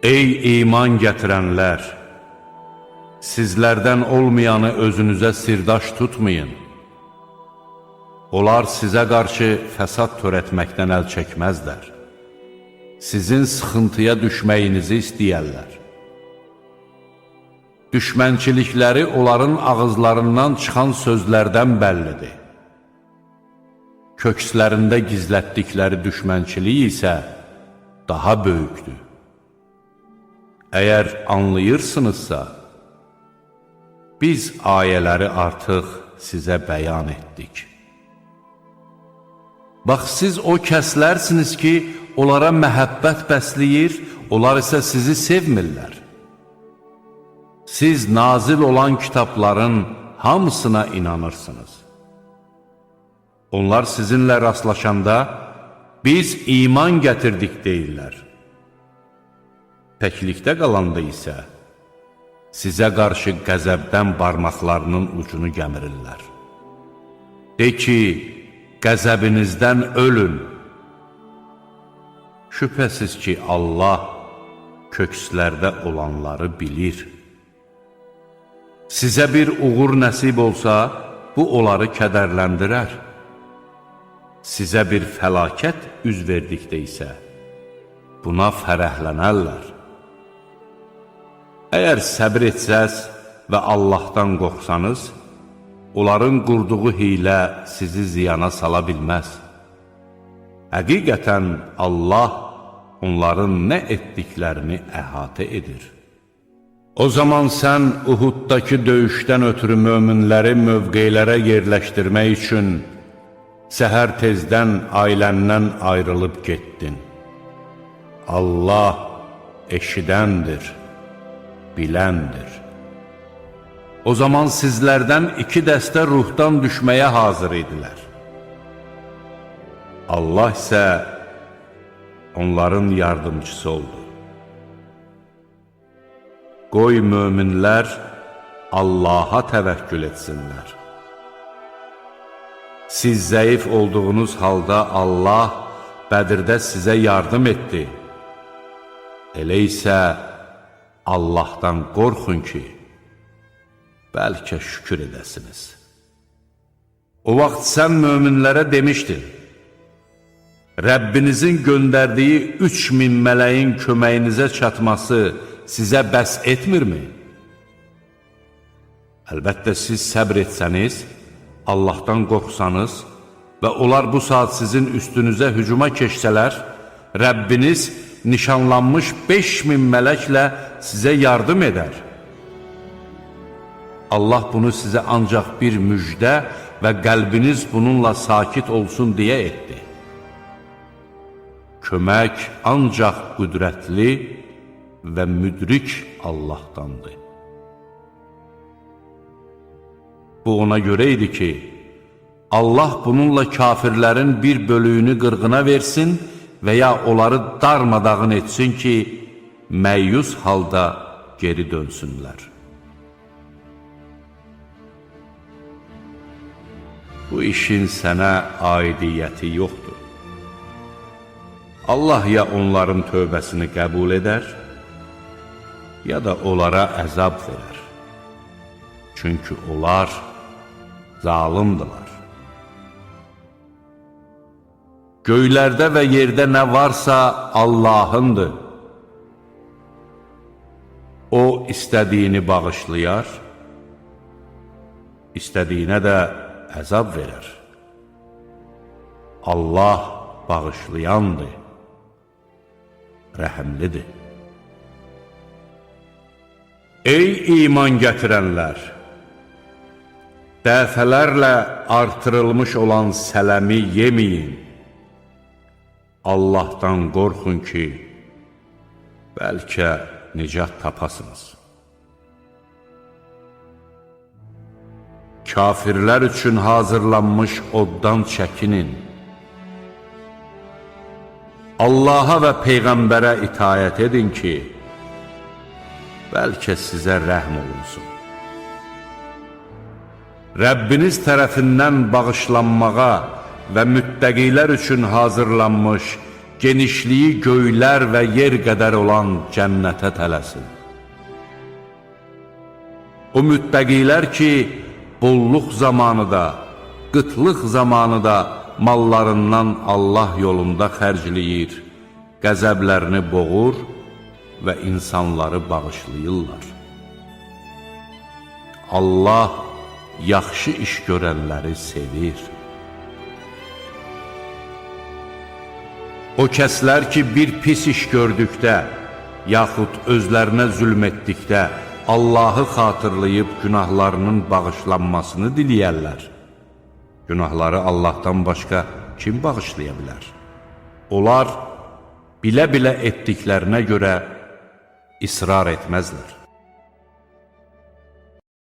Ey iman gətirənlər! Sizlərdən olmayanı özünüzə sirdaş tutmayın. Onlar sizə qarşı fəsad törətməkdən əl çəkməzlər. Sizin sıxıntıya düşməyinizi istəyərlər. Düşmənçilikləri onların ağızlarından çıxan sözlərdən bəllidir. Kökslərində gizlətdikləri düşmənçilik isə daha böyükdür. Əgər anlayırsınızsa, biz ayələri artıq sizə bəyan etdik. Bax, siz o kəslərsiniz ki, onlara məhəbbət bəsləyir, onlar isə sizi sevmirlər. Siz nazil olan kitabların hamısına inanırsınız. Onlar sizinlə rastlaşanda, biz iman gətirdik deyirlər. Təklikdə qalanda isə, sizə qarşı qəzəbdən barmaqlarının ucunu gəmirirlər. De ki, qəzəbinizdən ölün. Şübhəsiz ki, Allah kökslərdə olanları bilir. Sizə bir uğur nəsib olsa, bu onları kədərləndirər. Sizə bir fəlakət üz verdikdə isə, buna fərəhlənərlər. Əgər səbir etsəz və Allahdan qorxsanız, onların qurduğu hiylə sizi ziyana sala bilməz. Həqiqətən Allah onların nə etdiklərini əhatə edir. O zaman sən Uhuddakı döyüşdən ötürü möminləri mövqelərə yerləşdirmək üçün səhər tezdən ailəndən ayrılıb getdin. Allah eşidəndir, biləndir. O zaman sizlərdən 2 dəstə ruhdan düşməyə hazır idilər. Allah isə onların yardımcısı oldu. Qoy möminlər Allaha təvəkkül etsinlər. Siz zəif olduğunuz halda Allah Bədirdə sizə yardım etdi. Elə isə Allahdan qorxun ki, bəlkə şükür edəsiniz. O vaxt sən möminlərə demişdin, Rəbbinizin göndərdiyi 3000 mələyin köməyinizə çatması sizə bəs etmirmi? Əlbəttə, siz səbr etsəniz, Allahdan qorxsanız və onlar bu saat sizin üstünüzə hücuma keçsələr, Rəbbiniz nişanlanmış 5000 mələklə sizə yardım edər. Allah bunu sizə ancaq bir müjdə və qəlbiniz bununla sakit olsun deyə etdi. Kömək ancaq qüdrətli və müdrik Allahdandır. Bu ona görə idi ki, Allah bununla kafirlərin bir bölüyünü qırğına versin və ya onları darmadağın etsin ki, məyyus halda geri dönsünlər. Bu işin sənə aidiyyəti yoxdur. Allah ya onların tövbəsini qəbul edər, ya da onlara əzab verər. Çünki onlar zalimdilər. Göylərdə və yerdə nə varsa Allahındır. O, istədiyini bağışlayar, istədiyinə də əzab verər. Allah bağışlayandır, rəhəmlidir. Ey iman gətirənlər! Dəfələrlə artırılmış olan sələmi yeməyin. Allahdan qorxun ki, bəlkə nicat tapasınız. Kafirlər üçün hazırlanmış oddan çəkinin. Allaha və Peyğəmbərə itayət edin ki, bəlkə sizə rəhm olunsun. Rəbbiniz tərəfindən bağışlanmağa və müttəqilər üçün hazırlanmış genişliyi göylər və yer qədər olan cənnətə tələsin. O müttəqilər ki, bolluq zamanı da, qıtlıq zamanı da mallarından Allah yolunda xərcləyir, qəzəblərini boğur və insanları bağışlayırlar. Allah yaxşı iş görənləri sevir. O kəslər ki, bir pis iş gördükdə, yaxud özlərinə zülm etdikdə, Allahı xatırlayıb günahlarının bağışlanmasını diləyərlər. Günahları Allahdan başqa kim bağışlaya bilər? Onlar bilə-bilə etdiklərinə görə israr etməzlər.